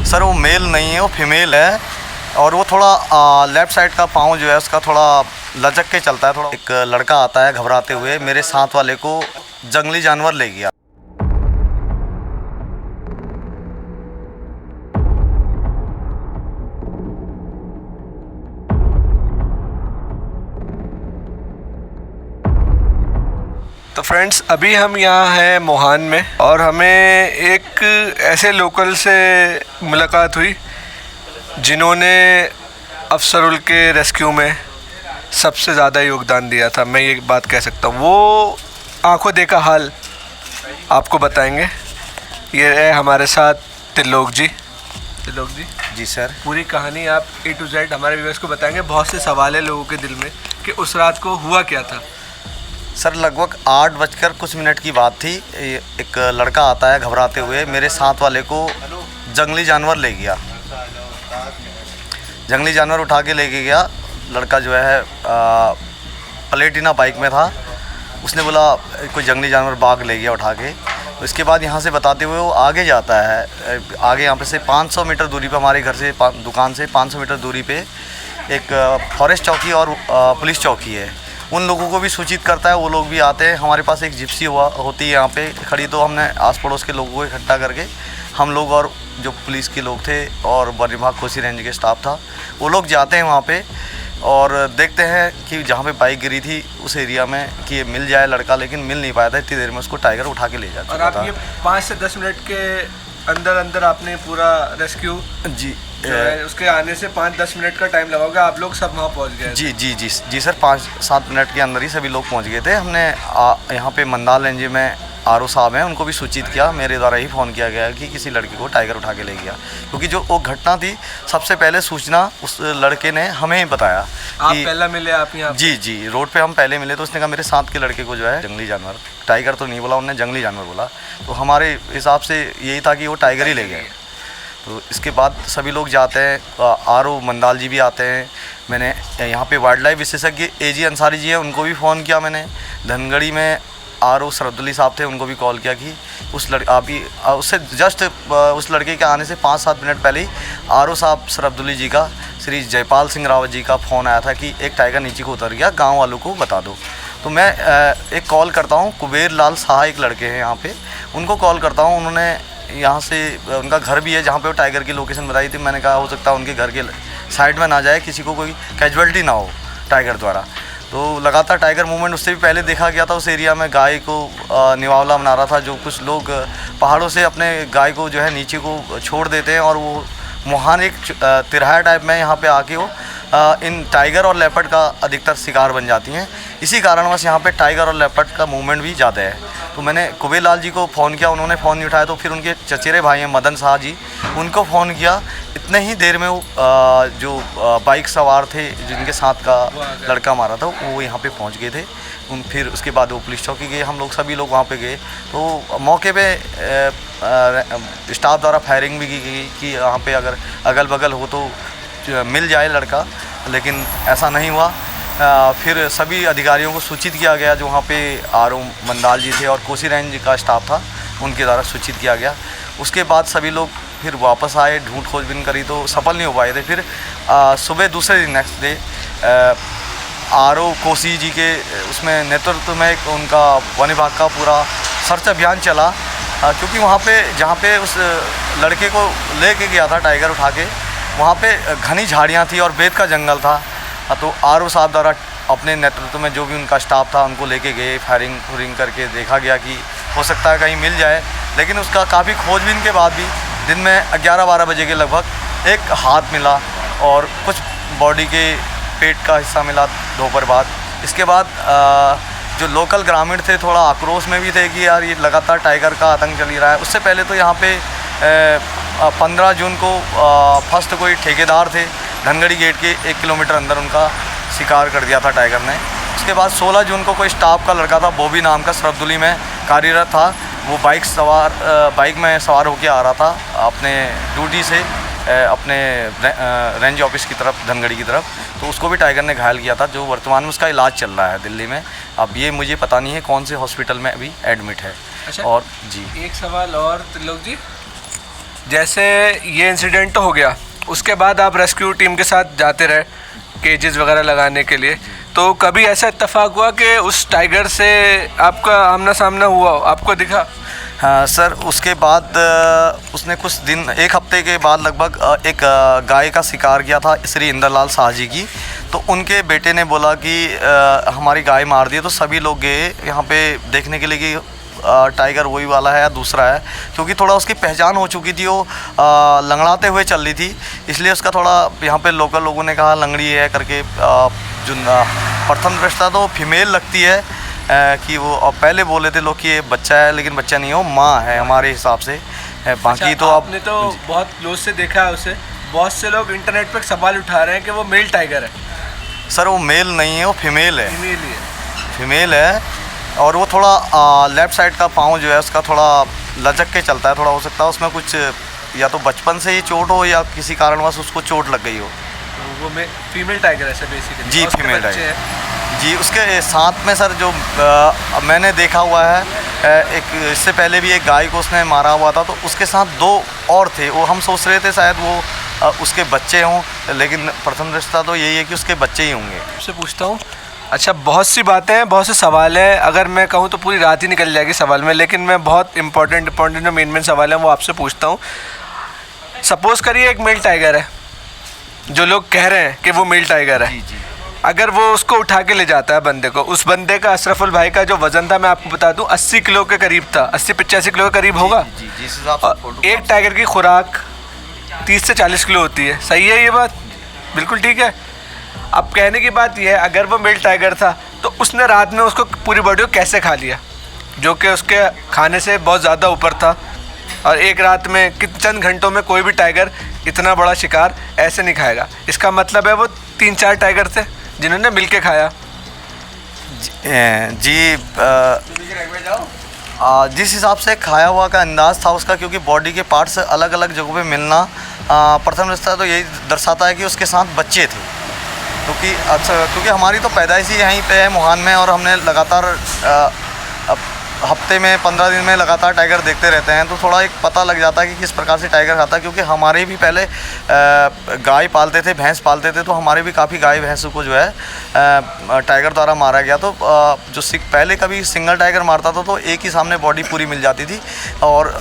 Sir वो mail नहीं है, वो फीमेल है और वो थोड़ा लेफ़्ट साइड का पाँव जो है उसका थोड़ा लचक के चलता है। थोड़ा एक लड़का आता है घबराते हुए, मेरे साथ वाले को जंगली जानवर ले गया। तो फ्रेंड्स, अभी हम यहाँ हैं मोहान में और हमें एक ऐसे लोकल से मुलाकात हुई जिन्होंने अफसरुल के रेस्क्यू में सबसे ज़्यादा योगदान दिया था। मैं ये बात कह सकता हूँ, वो आंखों देखा हाल आपको बताएंगे। ये है हमारे साथ त्रिलोक जी। त्रिलोक जी, जी सर, पूरी कहानी आप A to Z हमारे व्यूअर्स को बताएंगे। बहुत से सवाल है लोगों के दिल में कि उस रात को हुआ क्या था। सर लगभग 8 बजकर कुछ मिनट की बात थी। एक लड़का आता है घबराते हुए, मेरे साथ वाले को जंगली जानवर ले गया। जंगली जानवर उठा के लेके गया। लड़का जो है प्लेटिना बाइक में था। उसने बोला कोई जंगली जानवर बाघ ले गया उठा के। तो इसके बाद यहाँ से बताते हुए वो आगे जाता है। आगे यहाँ पे से 500 मीटर दूरी पे, हमारे घर से दुकान से 500 मीटर दूरी पे एक फॉरेस्ट चौकी और पुलिस चौकी है। उन लोगों को भी सूचित करता है, वो लोग भी आते हैं। हमारे पास एक जिप्सी होती है यहाँ पे खड़ी, तो हमने आस पड़ोस के लोगों को इकट्ठा करके हम लोग और जो पुलिस के लोग थे और वन विभाग कोसी रेंज के स्टाफ था, वो लोग जाते हैं वहाँ पे और देखते हैं कि जहाँ पे बाइक गिरी थी उस एरिया में कि ये मिल जाए लड़का, लेकिन मिल नहीं पाया था। इतनी देर में उसको टाइगर उठा के ले जाता। और आप ये 5 से 10 मिनट के अंदर आपने पूरा रेस्क्यू जी उसके आने से 5-10 मिनट का टाइम लगा होगा। आप लोग सब वहाँ पहुँच गए? जी सर, 5-7 मिनट के अंदर ही सभी लोग पहुँच गए थे। हमने यहाँ पे मंदाल रेंज में आरओ साहब हैं, उनको भी सूचित किया। मेरे द्वारा ही फ़ोन किया गया कि किसी लड़के को टाइगर उठा के ले गया, क्योंकि जो वो घटना थी सबसे पहले सूचना उस लड़के ने हमें ही बताया। आप पहला मिले? आप यहाँ? जी, रोड पे हम पहले मिले तो उसने कहा मेरे साथ के लड़के को जो है जंगली जानवर, टाइगर तो नहीं बोला उन्होंने, जंगली जानवर बोला। तो हमारे हिसाब से यही था कि वो टाइगर ही ले गए। तो इसके बाद सभी लोग जाते हैं, आरओ मंदाल जी भी आते हैं। मैंने यहाँ पे वाइल्ड लाइफ विशेषज्ञ AG अंसारी जी हैं, उनको भी फ़ोन किया मैंने। धनगढ़ी में आरओ सरअब्दुल्ली साहब थे, उनको भी कॉल किया कि उससे जस्ट उस लड़के के आने से 5-7 मिनट पहले ही आरओ साहब सरअब्दुल्ली जी का, श्री जयपाल सिंह रावत जी का फ़ोन आया था कि एक टाइगर नीचे को उतर गया, गाँव वालों को बता दो। तो मैं एक कॉल करता हूँ, कुबेर लाल शाह एक लड़के हैं यहाँ पे, उनको कॉल करता हूँ। उन्होंने यहाँ से, उनका घर भी है जहाँ पे वो टाइगर की लोकेशन बताई थी। मैंने कहा हो सकता है उनके घर के साइड में ना जाए, किसी को कोई कैजुअल्टी ना हो टाइगर द्वारा। तो लगातार टाइगर मूवमेंट उससे भी पहले देखा गया था। उस एरिया में गाय को निवावला बना रहा था। जो कुछ लोग पहाड़ों से अपने गाय को जो है नीचे को छोड़ देते हैं और वो मोहान एक तिरहा टाइप में यहाँ पे आके वो इन टाइगर और लेपर्ड का अधिकतर शिकार बन जाती हैं। इसी कारणवश यहाँ पे टाइगर और लेपर्ड का मूवमेंट भी ज़्यादा है। तो मैंने कुबेर लाल जी को फ़ोन किया, उन्होंने फ़ोन नहीं उठाया। तो फिर उनके चचेरे भाई हैं मदन शाह जी, उनको फ़ोन किया। इतने ही देर में वो जो बाइक सवार थे जिनके साथ का लड़का मारा था वो यहाँ पे पहुँच गए थे। फिर उसके बाद वो पुलिस चौकी गए, हम लोग सभी लोग वहाँ पे गए। तो मौके पे स्टाफ द्वारा फायरिंग भी की गई कि यहाँ पे अगर अगल बगल हो तो मिल जाए लड़का, लेकिन ऐसा नहीं हुआ। फिर सभी अधिकारियों को सूचित किया गया, जो वहाँ पे आरओ मंदाल जी थे और कोसी रेंज का स्टाफ था, उनके द्वारा सूचित किया गया। उसके बाद सभी लोग फिर वापस आए, ढूंढ खोजबीन करी तो सफल नहीं हो पाए थे। फिर सुबह दूसरे दिन नेक्स्ट डे आरओ कोसी जी के उसमें नेतृत्व में उनका वन विभाग का पूरा सर्च अभियान चला, क्योंकि वहाँ पे जहाँ पे उस लड़के को लेके गया था टाइगर उठा के, वहाँ पे घनी झाड़ियाँ थी और बेत का जंगल था। तो आरओ साहब द्वारा अपने नेतृत्व में जो भी उनका स्टाफ था उनको लेके गए, फायरिंग करके देखा गया कि हो सकता है कहीं मिल जाए। लेकिन उसका काफ़ी खोजबीन के बाद भी दिन में 11-12 बजे के लगभग एक हाथ मिला और कुछ बॉडी के पेट का हिस्सा मिला दोपहर बाद। इसके बाद जो लोकल ग्रामीण थे थोड़ा आक्रोश में भी थे कि यार ये लगातार टाइगर का आतंक चल ही रहा है। उससे पहले तो यहाँ पे 15 जून को फर्स्ट कोई ठेकेदार थे, धनगढ़ी गेट के 1 किलोमीटर अंदर उनका शिकार कर दिया था टाइगर ने। उसके बाद 16 जून को कोई स्टाफ का लड़का था, बॉबी नाम का, सरअब्दुल्ली में कार्यरत था। वो बाइक में सवार होकर आ रहा था अपने ड्यूटी से अपने रेंज ऑफिस की तरफ, धनगढ़ी की तरफ। तो उसको भी टाइगर ने घायल किया था, जो वर्तमान में उसका इलाज चल रहा है दिल्ली में। अब ये मुझे पता नहीं है कौन से हॉस्पिटल में अभी एडमिट है। अच्छा, और जी एक सवाल और त्रिलोक जी, जैसे ये इंसिडेंट तो हो गया, उसके बाद आप रेस्क्यू टीम के साथ जाते रहे केजेस वगैरह लगाने के लिए, तो कभी ऐसा इत्तेफाक हुआ कि उस टाइगर से आपका आमना सामना हुआ, आपको दिखा? हाँ सर, उसके बाद उसने कुछ दिन, एक हफ्ते के बाद लगभग एक गाय का शिकार किया था श्री इंद्रलाल शाह जी की। तो उनके बेटे ने बोला कि हमारी गाय मार दी। तो सभी लोग गए यहाँ पे देखने के लिए कि टाइगर वही वाला है या दूसरा है, क्योंकि थोड़ा उसकी पहचान हो चुकी थी, वो लंगड़ाते हुए चल रही थी, इसलिए उसका थोड़ा यहाँ पे लोकल लोगों ने कहा लंगड़ी है करके। जो प्रथम दृष्टया तो फीमेल लगती है कि वो पहले बोले थे लोग कि ये बच्चा है, लेकिन बच्चा नहीं है, वो माँ है हमारे हिसाब से। बाकी अच्छा, तो आपने तो बहुत क्लोज से देखा है उसे। बहुत से लोग इंटरनेट पर सवाल उठा रहे हैं कि वो मेल टाइगर है। सर वो मेल नहीं है, वो फीमेल है। फीमेल ही है। फीमेल है, और वो थोड़ा लेफ़्ट साइड का पाँव जो है उसका थोड़ा लचक के चलता है। थोड़ा हो सकता है उसमें कुछ या तो बचपन से ही चोट हो या किसी कारणवश उसको चोट लग गई हो। तो वो फीमेल टाइगर है सर बेसिकली? जी फीमेल टाइगर जी। उसके साथ में सर जो मैंने देखा हुआ है, एक इससे पहले भी एक गाय को उसने मारा हुआ था, तो उसके साथ दो और थे। वो हम सोच रहे थे शायद वो उसके बच्चे हों, लेकिन प्रथम दृष्टया तो यही है कि उसके बच्चे ही होंगे। आपसे पूछता हूँ, अच्छा बहुत सी बातें हैं, बहुत से सवाल हैं, अगर मैं कहूँ तो पूरी रात ही निकल जाएगी सवाल में, लेकिन मैं बहुत इंपॉर्टेंट जो मेन सवाल हैं वो आपसे पूछता हूँ। सपोज़ करिए एक मेल टाइगर है, जो लोग कह रहे हैं कि वो मेल टाइगर है। जी। अगर वो उसको उठा के ले जाता है बंदे को, उस बंदे का अशरफुल भाई का जो वज़न था मैं आपको बता दूं 80 किलो के करीब था, 80-85 किलो के करीब होगा। जी जिस हिसाब से और एक टाइगर की खुराक 30 से 40 किलो होती है। सही है ये बात? बिल्कुल ठीक है। अब कहने की बात यह है, अगर वो मेल टाइगर था तो उसने रात में उसको पूरी बॉडी को कैसे खा लिया, जो कि उसके खाने से बहुत ज़्यादा ऊपर था। और एक रात में चंद घंटों में कोई भी टाइगर इतना बड़ा शिकार ऐसे नहीं खाएगा। इसका मतलब है वो 3-4 टाइगर थे जिन्होंने मिलके खाया। जी जिस हिसाब से खाया हुआ का अंदाज़ था उसका, क्योंकि बॉडी के पार्ट्स अलग अलग जगहों पे मिलना प्रथम दृष्टया तो यही दर्शाता है कि उसके साथ बच्चे थे। क्योंकि हमारी तो पैदाइश ही यहीं पे है मोहान में, और हमने लगातार हफ्ते में 15 दिन में लगातार टाइगर देखते रहते हैं, तो थोड़ा एक पता लग जाता है कि किस प्रकार से टाइगर खाता है। क्योंकि हमारे भी पहले गाय पालते थे, भैंस पालते थे, तो हमारे भी काफ़ी गाय भैंसों को जो है टाइगर द्वारा मारा गया। तो जो पहले कभी सिंगल टाइगर मारता था तो एक ही सामने बॉडी पूरी मिल जाती थी, और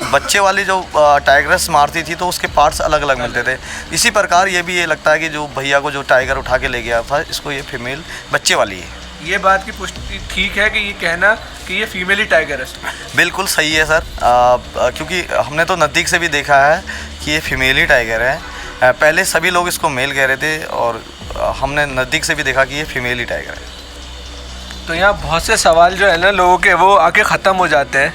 बच्चे वाली जो टाइगरस मारती थी तो उसके पार्ट्स अलग अलग मिलते थे। इसी प्रकार ये भी ये लगता है कि जो भैया को जो टाइगर उठा के ले गया था, इसको ये फीमेल बच्चे वाली है। ये बात की पुष्टि ठीक है कि ये कहना कि ये फीमेल ही टाइगर है? बिल्कुल सही है सर, क्योंकि हमने तो नज़दीक से भी देखा है कि ये फीमेल ही टाइगर है। पहले सभी लोग इसको मेल कह रहे थे, और हमने नज़दीक से भी देखा कि ये फीमेल ही टाइगर है। तो यहाँ बहुत से सवाल जो है ना लोगों के, वो आके ख़त्म हो जाते हैं।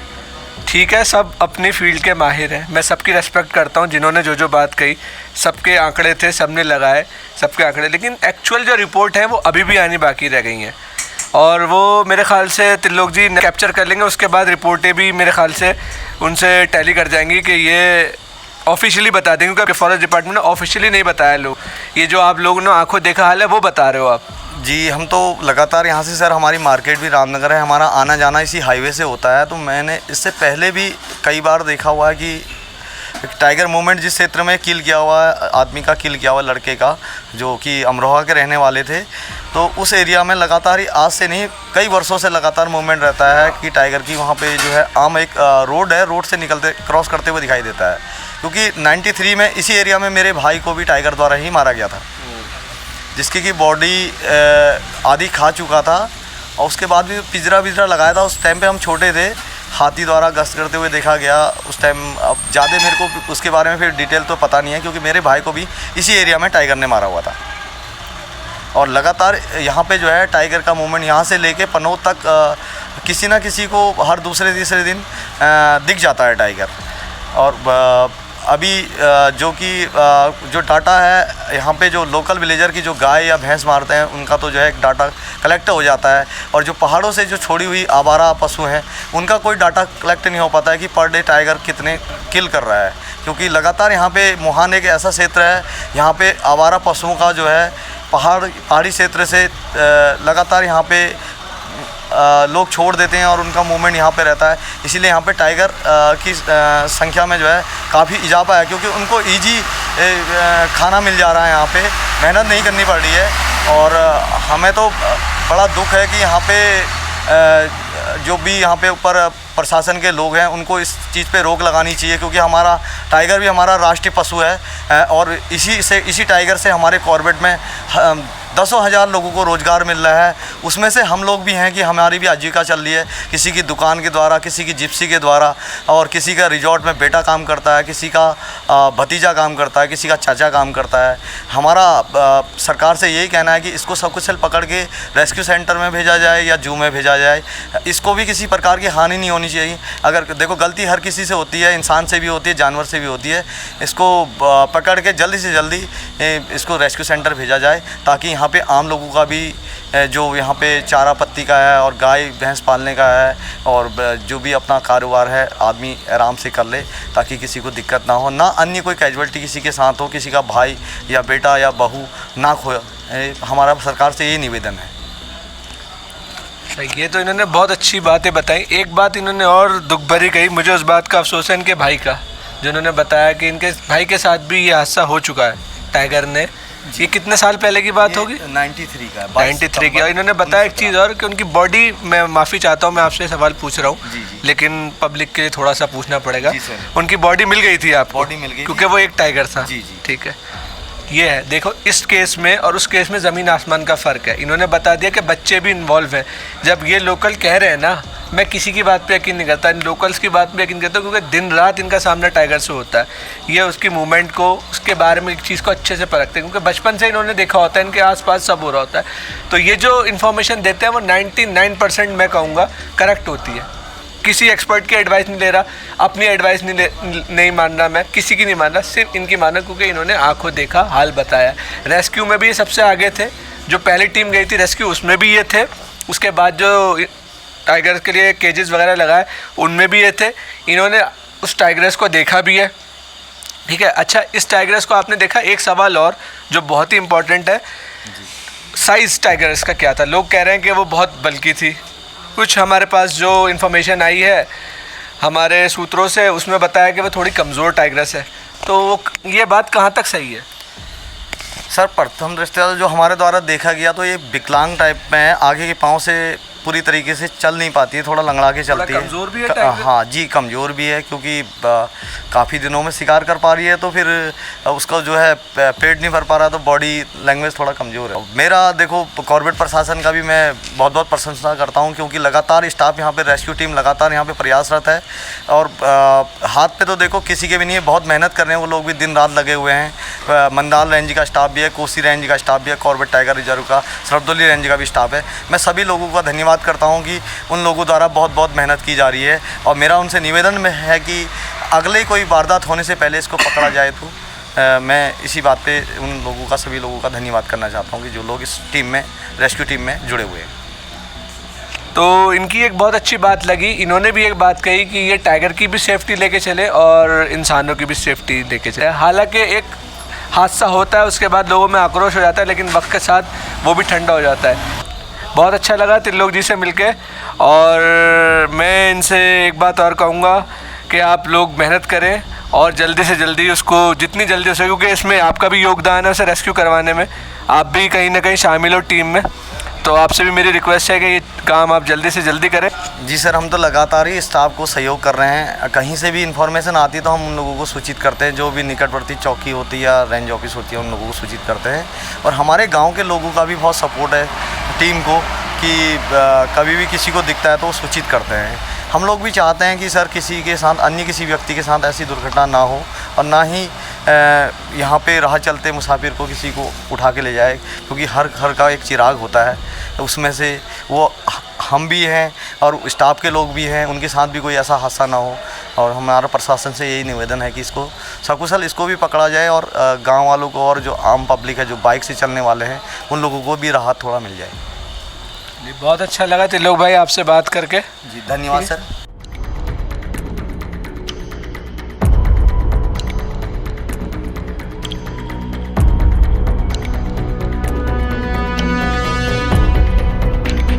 ठीक है, सब अपनी फील्ड के माहिर हैं, मैं सबकी रेस्पेक्ट करता हूँ। जिन्होंने जो बात कही, सबके आंकड़े थे, सबने लगाए सबके आंकड़े, लेकिन एक्चुअल जो रिपोर्ट है वो अभी भी आनी बाकी रह गई हैं, और वो मेरे ख़्याल से त्रिलोक जी कैप्चर कर लेंगे। उसके बाद रिपोर्टें भी मेरे ख़्याल से उनसे टैली कर जाएंगी कि ये ऑफिशियली बता देंगे, क्योंकि फॉरेस्ट डिपार्टमेंट ने ऑफिशियली नहीं बताया। लोग ये जो आप लोगों ने आंखों देखा हाल है वो बता रहे हो आप। जी हम तो लगातार यहाँ से सर, हमारी मार्केट भी रामनगर है, हमारा आना जाना इसी हाईवे से होता है। तो मैंने इससे पहले भी कई बार देखा हुआ है कि टाइगर मूवमेंट जिस क्षेत्र में किल किया हुआ है, आदमी का किल किया हुआ लड़के का, जो कि अमरोहा के रहने वाले थे, तो उस एरिया में लगातार ही आज से नहीं कई वर्षों से लगातार मूवमेंट रहता है कि टाइगर की वहाँ पे जो है आम एक रोड है, रोड से निकलते क्रॉस करते हुए दिखाई देता है। क्योंकि 93 में इसी एरिया में मेरे भाई को भी टाइगर द्वारा ही मारा गया था, जिसकी कि बॉडी आधी खा चुका था, और उसके बाद भी पिंजरा लगाया था। उस टाइम पे हम छोटे थे, हाथी द्वारा गश्त करते हुए देखा गया उस टाइम। अब ज़्यादा मेरे को उसके बारे में फिर डिटेल तो पता नहीं है, क्योंकि मेरे भाई को भी इसी एरिया में टाइगर ने मारा हुआ था। और लगातार यहाँ पे जो है टाइगर का मूवमेंट यहाँ से लेके पनौत तक किसी ना किसी को हर दूसरे तीसरे दिन दिख जाता है टाइगर। और अभी जो डाटा है यहाँ पे, जो लोकल विलेजर की जो गाय या भैंस मारते हैं उनका तो जो है डाटा कलेक्ट हो जाता है, और जो पहाड़ों से जो छोड़ी हुई आवारा पशु हैं उनका कोई डाटा कलेक्ट नहीं हो पाता है कि पर डे टाइगर कितने किल कर रहा है। क्योंकि लगातार यहाँ पे मोहान एक ऐसा क्षेत्र है, यहाँ पे आवारा पशुओं का जो है पहाड़ी क्षेत्र से लगातार यहाँ पे लोग छोड़ देते हैं और उनका मूवमेंट यहाँ पे रहता है, इसीलिए यहाँ पे टाइगर की संख्या में जो है काफ़ी इजाफा है, क्योंकि उनको ईजी खाना मिल जा रहा है, यहाँ पे मेहनत नहीं करनी पड़ रही है। और हमें तो बड़ा दुख है कि यहाँ पे जो भी यहाँ पे ऊपर प्रशासन के लोग हैं उनको इस चीज़ पे रोक लगानी चाहिए, क्योंकि हमारा टाइगर भी हमारा राष्ट्रीय पशु है और इसी टाइगर से हमारे कॉर्बेट में दसों हज़ार लोगों को रोज़गार मिल रहा है। उसमें से हम लोग भी हैं कि हमारी भी आजीविका चल रही है, किसी की दुकान के द्वारा, किसी की जिप्सी के द्वारा, और किसी का रिजॉर्ट में बेटा काम करता है, किसी का भतीजा काम करता है, किसी का चाचा काम करता है। हमारा सरकार से यही कहना है कि इसको सकुशल पकड़ के रेस्क्यू सेंटर में भेजा जाए या जू में भेजा जाए। इसको भी किसी प्रकार की हानि नहीं होनी चाहिए। अगर देखो गलती हर किसी से होती है, इंसान से भी होती है, जानवर से भी होती है। इसको पकड़ के जल्दी से जल्दी इसको रेस्क्यू सेंटर भेजा जाए, ताकि यहाँ पे आम लोगों का भी जो यहाँ पे चारा पत्ती का है और गाय भैंस पालने का है और जो भी अपना कारोबार है आदमी आराम से कर ले, ताकि किसी को दिक्कत ना हो, ना अन्य कोई कैजुअल्टी किसी के साथ हो, किसी का भाई या बेटा या बहू ना खोए। हमारा सरकार से यही निवेदन है। ये तो इन्होंने बहुत अच्छी बातें बताई। एक बात इन्होंने और दुख भरी कही, मुझे उस बात का अफसोस है इनके भाई का, जो इन्होंने बताया कि इनके भाई के साथ भी ये हादसा हो चुका है टाइगर ने। ये कितने साल पहले की बात होगी? 93 का 93 की। और इन्होंने बताया एक चीज़ और कि उनकी बॉडी, मैं माफ़ी चाहता हूँ मैं आपसे सवाल पूछ रहा हूँ, लेकिन पब्लिक के लिए थोड़ा सा पूछना पड़ेगा। उनकी बॉडी मिल गई थी आपको? बॉडी मिल गई, क्योंकि वो एक टाइगर था। जी। ठीक है, ये है। देखो इस केस में और उस केस में ज़मीन आसमान का फ़र्क है। इन्होंने बता दिया कि बच्चे भी इन्वॉल्व हैं। जब ये लोकल कह रहे हैं ना, मैं किसी की बात पे यकीन नहीं करता, इन लोकल्स की बात पे यकीन करता हूँ, क्योंकि दिन रात इनका सामना टाइगर से होता है। ये उसकी मूवमेंट को, उसके बारे में एक चीज़ को अच्छे से परखते हैं, क्योंकि बचपन से इन्होंने देखा होता है, इनके आसपास सब हो रहा होता है। तो ये जो इन्फॉर्मेशन देते हैं वो 99% मैं कहूँगा करेक्ट होती है। किसी एक्सपर्ट की एडवाइस नहीं ले रहा, अपनी एडवाइस नहीं मान रहा, मैं किसी की नहीं मान रहा, सिर्फ इनकी माना, क्योंकि इन्होंने आंखों देखा हाल बताया। रेस्क्यू में भी ये सबसे आगे थे, जो पहली टीम गई थी रेस्क्यू उसमें भी ये थे, उसके बाद जो टाइगर के लिए केजेस वगैरह लगाए उनमें भी ये थे। इन्होंने उस टाइगर्स को देखा भी है। ठीक है, अच्छा इस टाइगर्स को आपने देखा। एक सवाल और जो बहुत ही इम्पोर्टेंट है, साइज़ टाइगर्स का क्या था? लोग कह रहे हैं कि वो बहुत बल्कि थी। कुछ हमारे पास जो इन्फॉर्मेशन आई है हमारे सूत्रों से, उसमें बताया कि वो थोड़ी कमज़ोर टाइग्रेस है। तो ये बात कहाँ तक सही है? सर प्रथम दृष्टया जो हमारे द्वारा देखा गया तो ये विकलांग टाइप में है, आगे के पाँव से पूरी तरीके से चल नहीं पाती है, थोड़ा लंगड़ा के चलती है। कमज़ोर भी है टाइगर? हाँ जी, कमज़ोर भी है, क्योंकि काफ़ी दिनों में शिकार कर पा रही है, तो फिर उसका जो है पेट नहीं भर पा रहा, तो बॉडी लैंग्वेज थोड़ा कमज़ोर है। मेरा देखो कॉर्बेट प्रशासन का भी मैं बहुत बहुत प्रशंसा करता हूँ, क्योंकि लगातार स्टाफ यहाँ पे रेस्क्यू टीम लगातार यहाँ पे प्रयासरत है। और हाथ पे तो देखो किसी के भी नहीं है, बहुत मेहनत कर रहे हैं वो लोग भी, दिन रात लगे हुए हैं। मंडाल रेंज का स्टाफ भी है, कोसी रेंज का स्टाफ भी है, कॉर्बेट टाइगर रिजर्व का, सरदौली रेंज का भी स्टाफ है। मैं सभी लोगों का धन्यवाद करता हूं कि उन लोगों द्वारा बहुत बहुत मेहनत की जा रही है। और मेरा उनसे निवेदन में है कि अगले कोई वारदात होने से पहले इसको पकड़ा जाए। तो मैं इसी बात पे उन लोगों का, सभी लोगों का धन्यवाद करना चाहता हूं कि जो लोग इस टीम में, रेस्क्यू टीम में जुड़े हुए हैं। तो इनकी एक बहुत अच्छी बात लगी, इन्होंने भी एक बात कही कि ये टाइगर की भी सेफ्टी लेके चले और इंसानों की भी सेफ्टी लेके चले। हालांकि एक हादसा होता है उसके बाद लोगों में आक्रोश हो जाता है, लेकिन वक्त के साथ वो भी ठंडा हो जाता है। बहुत अच्छा लगा त्रिलोक जी से मिलके, और मैं इनसे एक बात और कहूँगा कि आप लोग मेहनत करें और जल्दी से जल्दी उसको, जितनी जल्दी हो सके, क्योंकि इसमें आपका भी योगदान है उसे रेस्क्यू करवाने में, आप भी कहीं ना कहीं शामिल हो टीम में। तो आपसे भी मेरी रिक्वेस्ट है कि ये काम आप जल्दी से जल्दी करें। जी सर, हम तो लगातार ही स्टाफ को सहयोग कर रहे हैं। कहीं से भी इन्फॉर्मेशन आती है तो हम उन लोगों को सूचित करते हैं, जो भी निकटवर्ती चौकी होती है या रेंज ऑफिस होती है उन लोगों को सूचित करते हैं। और हमारे गांव के लोगों का भी बहुत सपोर्ट है टीम को, कि कभी भी किसी को दिखता है तो वो सूचित करते हैं। हम लोग भी चाहते हैं कि सर किसी के साथ, अन्य किसी व्यक्ति के साथ ऐसी दुर्घटना ना हो, और ना ही यहाँ पे राह चलते मुसाफिर को किसी को उठा के ले जाए, क्योंकि हर घर का एक चिराग होता है, उसमें से वो हम भी हैं और स्टाफ के लोग भी हैं, उनके साथ भी कोई ऐसा हादसा ना हो। और हमारा प्रशासन से यही निवेदन है कि इसको सकुशल इसको भी पकड़ा जाए, और गांव वालों को और जो आम पब्लिक है, जो बाइक से चलने वाले हैं, उन लोगों को भी राहत थोड़ा मिल जाए। बहुत अच्छा लगा त्रिलोक भाई आपसे बात करके। जी धन्यवाद सर।